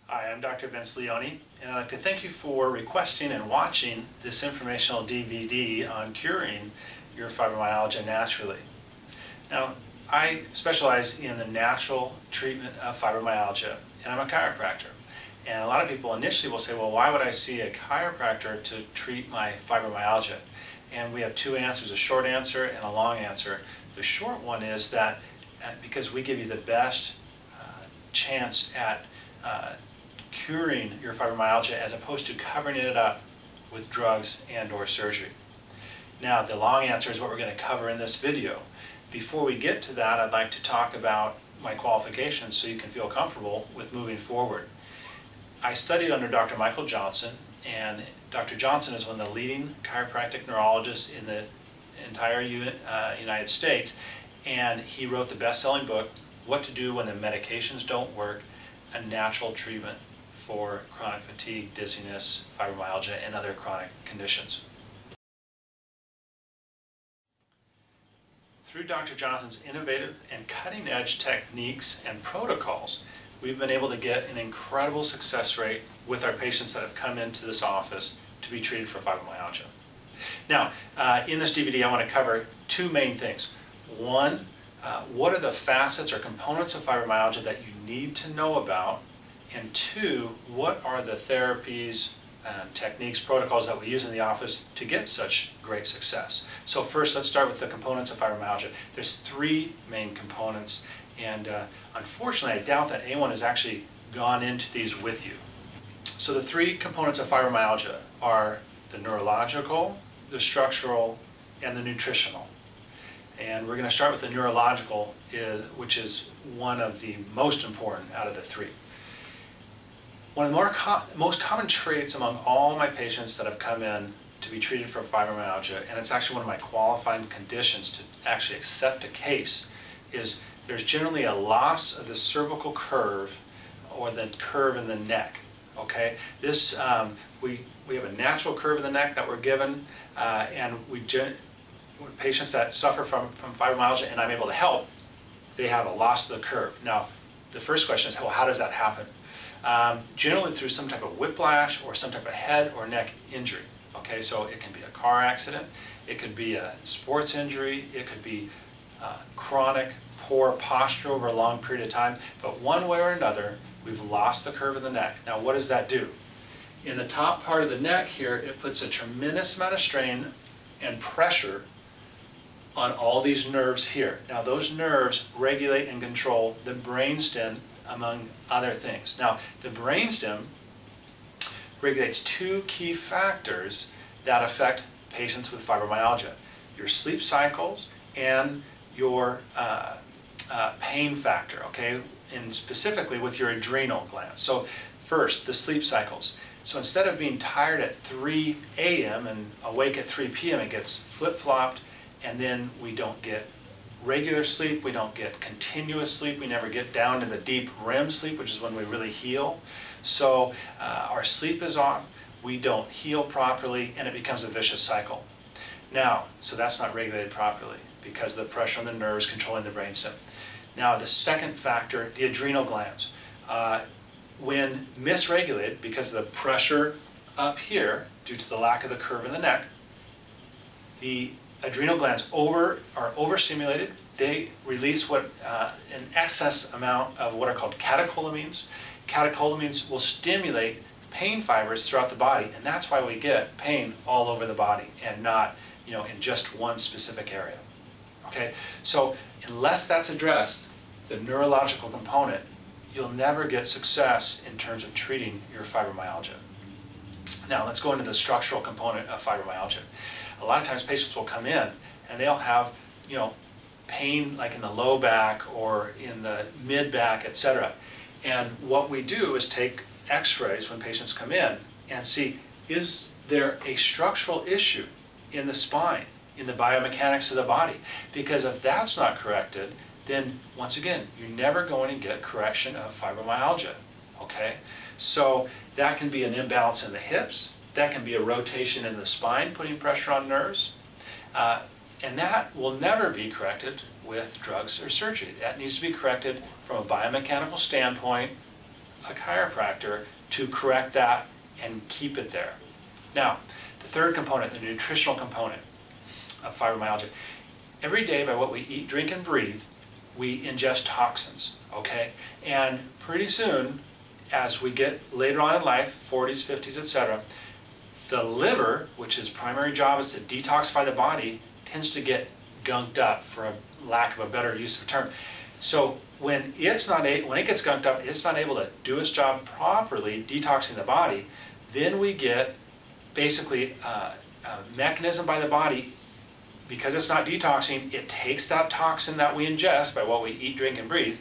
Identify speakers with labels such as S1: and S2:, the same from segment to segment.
S1: Hi, I'm Dr. Vince Leone, and I'd like to thank you for requesting and watching this informational DVD on curing your fibromyalgia naturally. Now, I specialize in the natural treatment of fibromyalgia, and I'm a chiropractor. And a lot of people initially will say, well, why would I see a chiropractor to treat my fibromyalgia? And we have two answers, a short answer and a long answer. The short one is that because we give you the best chance at curing your fibromyalgia as opposed to covering it up with drugs and or surgery. Now, the long answer is what we're going to cover in this video. Before we get to that, I'd like to talk about my qualifications so you can feel comfortable with moving forward. I studied under Dr. Michael Johnson, and Dr. Johnson is one of the leading chiropractic neurologists in the entire United States, and he wrote the best-selling book, What to Do When the Medications Don't Work, a natural treatment for chronic fatigue, dizziness, fibromyalgia, and other chronic conditions. Through Dr. Johnson's innovative and cutting-edge techniques and protocols, we've been able to get an incredible success rate with our patients that have come into this office to be treated for fibromyalgia. Now, in this DVD, I want to cover two main things. One, what are the facets or components of fibromyalgia that you need to know about? And two, what are the therapies, techniques, protocols that we use in the office to get such great success? So first, let's start with the components of fibromyalgia. There's three main components, and unfortunately, I doubt that anyone has actually gone into these with you. So the three components of fibromyalgia are the neurological, the structural, and the nutritional. And we're going to start with the neurological, which is one of the most important out of the three. One of the most common traits among all my patients that have come in to be treated for fibromyalgia, and it's actually one of my qualifying conditions to actually accept a case, is there's generally a loss of the cervical curve or the curve in the neck. Okay, this we have a natural curve in the neck that we're given, and patients that suffer from fibromyalgia and I'm able to help, they have a loss of the curve. Now, the first question is, well, how does that happen? Generally through some type of whiplash or some type of head or neck injury. Okay, so it can be a car accident, it could be a sports injury, it could be chronic poor posture over a long period of time, but one way or another, we've lost the curve of the neck. Now, what does that do? In the top part of the neck here, it puts a tremendous amount of strain and pressure on all these nerves here. Now, those nerves regulate and control the brainstem, among other things. Now, the brainstem regulates two key factors that affect patients with fibromyalgia: your sleep cycles and your pain factor, okay, and specifically with your adrenal glands. So first, the sleep cycles. So instead of being tired at 3 a.m. and awake at 3 p.m., it gets flip-flopped, and then we don't get regular sleep, we don't get continuous sleep, we never get down to the deep REM sleep, which is when we really heal. So our sleep is off, we don't heal properly, and it becomes a vicious cycle. Now, so that's not regulated properly because of the pressure on the nerves controlling the brainstem. Now, the second factor, the adrenal glands. When misregulated because of the pressure up here due to the lack of the curve in the neck, the adrenal glands are overstimulated. They release an excess amount of what are called catecholamines. Catecholamines will stimulate pain fibers throughout the body, and that's why we get pain all over the body and not, in just one specific area. Okay, so unless that's addressed, the neurological component, you'll never get success in terms of treating your fibromyalgia. Now, let's go into the structural component of fibromyalgia. A lot of times patients will come in and they'll have, pain like in the low back or in the mid back, etc. And what we do is take x-rays when patients come in and see, is there a structural issue in the spine, in the biomechanics of the body? Because if that's not corrected, then once again, you're never going to get correction of fibromyalgia. Okay? So that can be an imbalance in the hips, that can be a rotation in the spine, putting pressure on nerves, and that will never be corrected with drugs or surgery. That needs to be corrected from a biomechanical standpoint a chiropractor to correct that and keep it there. Now, the third component, the nutritional component of fibromyalgia. Every day by what we eat, drink, and breathe, we ingest toxins, okay? And pretty soon, as we get later on in life, 40s, 50s, etc., the liver, which its primary job is to detoxify the body, tends to get gunked up, for a lack of a better use of a term. So when it gets gunked up, it's not able to do its job properly, detoxing the body, then we get basically a mechanism by the body, because it's not detoxing, it takes that toxin that we ingest by what we eat, drink, and breathe,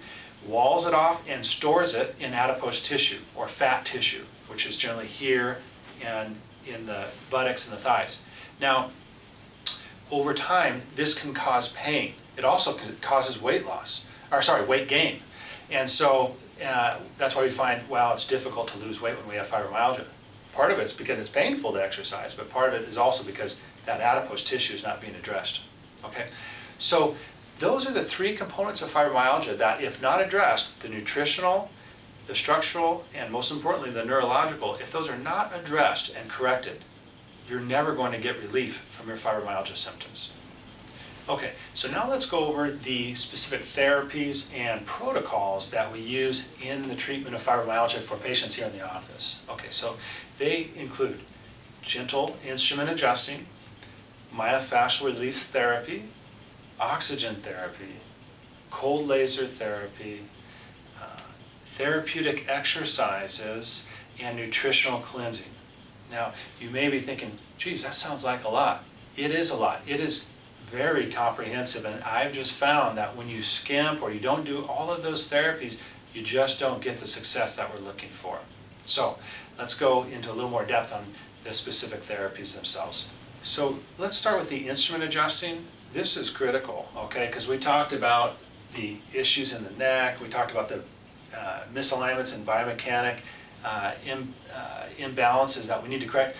S1: walls it off and stores it in adipose tissue or fat tissue, which is generally here and in the buttocks and the thighs. Now, over time, this can cause pain. It also causes weight loss, or sorry, weight gain. And so that's why we find, well, it's difficult to lose weight when we have fibromyalgia. Part of it's because it's painful to exercise, but part of it is also because that adipose tissue is not being addressed. Okay, so those are the three components of fibromyalgia that, if not addressed, the nutritional, the structural, and most importantly, the neurological, if those are not addressed and corrected, you're never going to get relief from your fibromyalgia symptoms. Okay, so now let's go over the specific therapies and protocols that we use in the treatment of fibromyalgia for patients here in the office. Okay, so they include gentle instrument adjusting, myofascial release therapy, oxygen therapy, cold laser therapy, therapeutic exercises, and nutritional cleansing. Now, you may be thinking, geez, that sounds like a lot. It is a lot. It is very comprehensive, and I've just found that when you skimp or you don't do all of those therapies, you just don't get the success that we're looking for. So let's go into a little more depth on the specific therapies themselves. So let's start with the instrument adjusting. This is critical, okay, because we talked about the issues in the neck, we talked about the misalignments and biomechanic imbalances that we need to correct.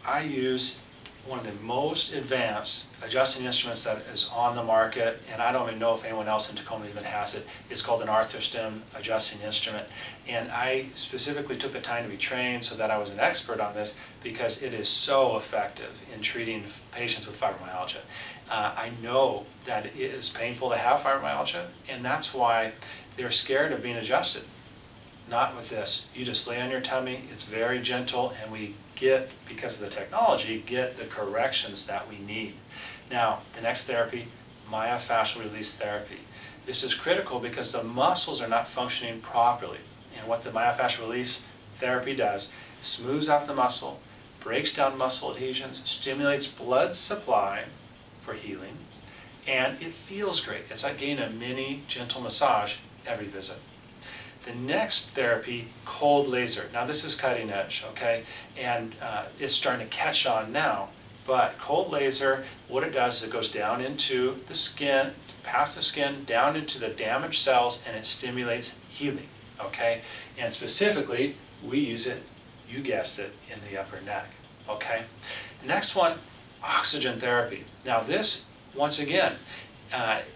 S1: I use one of the most advanced adjusting instruments that is on the market, and I don't even know if anyone else in Tacoma even has it. It's called an ArthroStim adjusting instrument, and I specifically took the time to be trained so that I was an expert on this because it is so effective in treating patients with fibromyalgia. I know that it is painful to have fibromyalgia, and that's why they're scared of being adjusted. Not with this. You just lay on your tummy, it's very gentle, and we get, because of the technology, get the corrections that we need. Now, the next therapy, myofascial release therapy. This is critical because the muscles are not functioning properly. And what the myofascial release therapy does, smooths out the muscle, breaks down muscle adhesions, stimulates blood supply for healing, and it feels great. It's like getting a mini gentle massage every visit. The next therapy, cold laser. Now this is cutting edge, okay? And it's starting to catch on now. But cold laser, what it does is it goes down into the skin, past the skin, down into the damaged cells, and it stimulates healing, okay? And specifically, we use it, you guessed it, in the upper neck, okay? Next one, oxygen therapy. Now this, once again,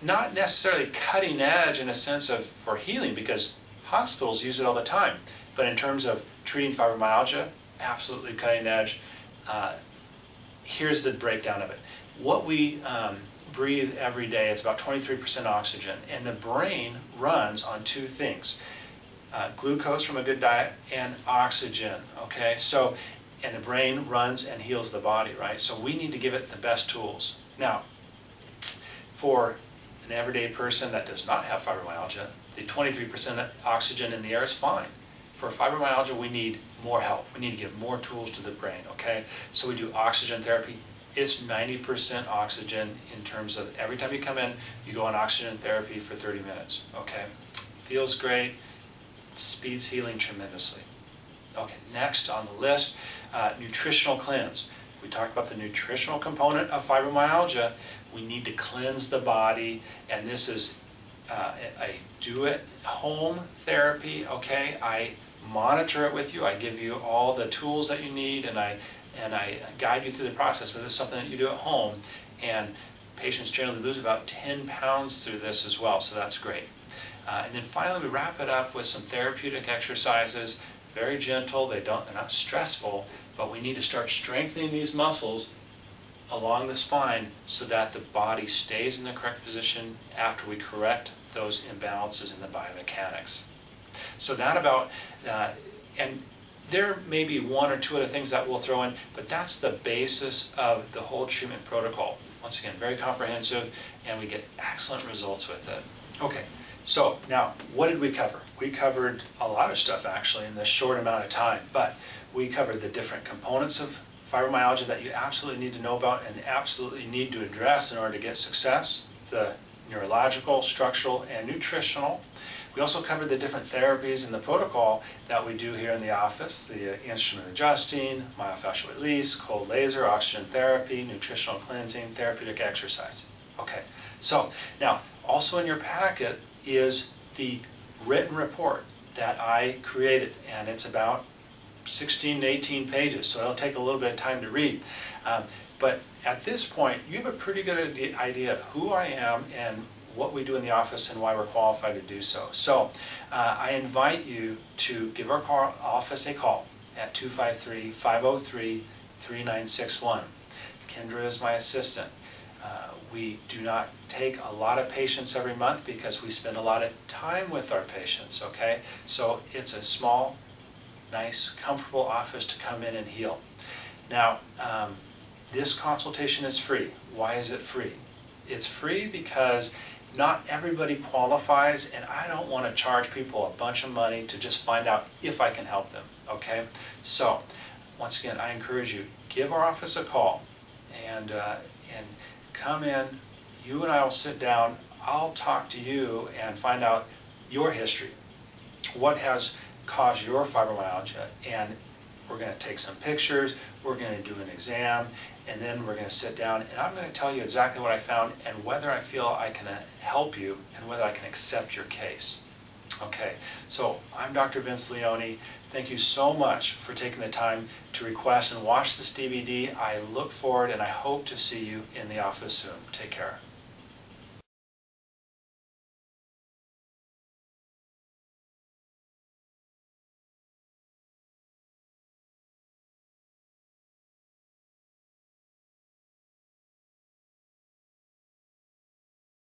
S1: not necessarily cutting edge in a sense of for healing, because hospitals use it all the time, but in terms of treating fibromyalgia, absolutely cutting edge. Here's the breakdown of it. What we breathe every day, it's about 23% oxygen, and the brain runs on two things, glucose from a good diet and oxygen, okay? So, and the brain runs and heals the body, right? So we need to give it the best tools. Now, for an everyday person that does not have fibromyalgia, the 23% oxygen in the air is fine. For fibromyalgia, we need more help. We need to give more tools to the brain, okay? So we do oxygen therapy. It's 90% oxygen in terms of every time you come in, you go on oxygen therapy for 30 minutes, okay? Feels great, speeds healing tremendously. Okay, next on the list, nutritional cleanse. We talked about the nutritional component of fibromyalgia. We need to cleanse the body, and this is I do it home therapy, okay? I monitor it with you. I give you all the tools that you need, and I guide you through the process. But this is something that you do at home, and patients generally lose about 10 pounds through this as well, so that's great. And then finally we wrap it up with some therapeutic exercises, very gentle, they're not stressful, but we need to start strengthening these muscles along the spine so that the body stays in the correct position after we correct those imbalances in the biomechanics. So that about, and there may be one or two other things that we'll throw in, but that's the basis of the whole treatment protocol. Once again, very comprehensive, and we get excellent results with it. Okay, so now, what did we cover? We covered a lot of stuff actually in this short amount of time, but we covered the different components of fibromyalgia that you absolutely need to know about and absolutely need to address in order to get success, the neurological, structural, and nutritional. We also covered the different therapies in the protocol that we do here in the office, the instrument adjusting, myofascial release, cold laser, oxygen therapy, nutritional cleansing, therapeutic exercise. Okay, so now also in your packet is the written report that I created, and it's about 16 to 18 pages, so it'll take a little bit of time to read. But at this point, you have a pretty good idea of who I am and what we do in the office and why we're qualified to do so. So I invite you to give our office a call at 253-503-3961. Kendra is my assistant. We do not take a lot of patients every month because we spend a lot of time with our patients, okay? So it's a small, nice, comfortable office to come in and heal. Now, this consultation is free. Why is it free? It's free because not everybody qualifies, and I don't want to charge people a bunch of money to just find out if I can help them, okay? So, once again, I encourage you, give our office a call and come in. You and I will sit down. I'll talk to you and find out your history. What has caused your fibromyalgia? And we're going to take some pictures, we're going to do an exam, and then we're going to sit down and I'm going to tell you exactly what I found and whether I feel I can help you and whether I can accept your case. Okay, so I'm Dr. Vince Leone. Thank you so much for taking the time to request and watch this DVD. I look forward and I hope to see you in the office soon. Take care.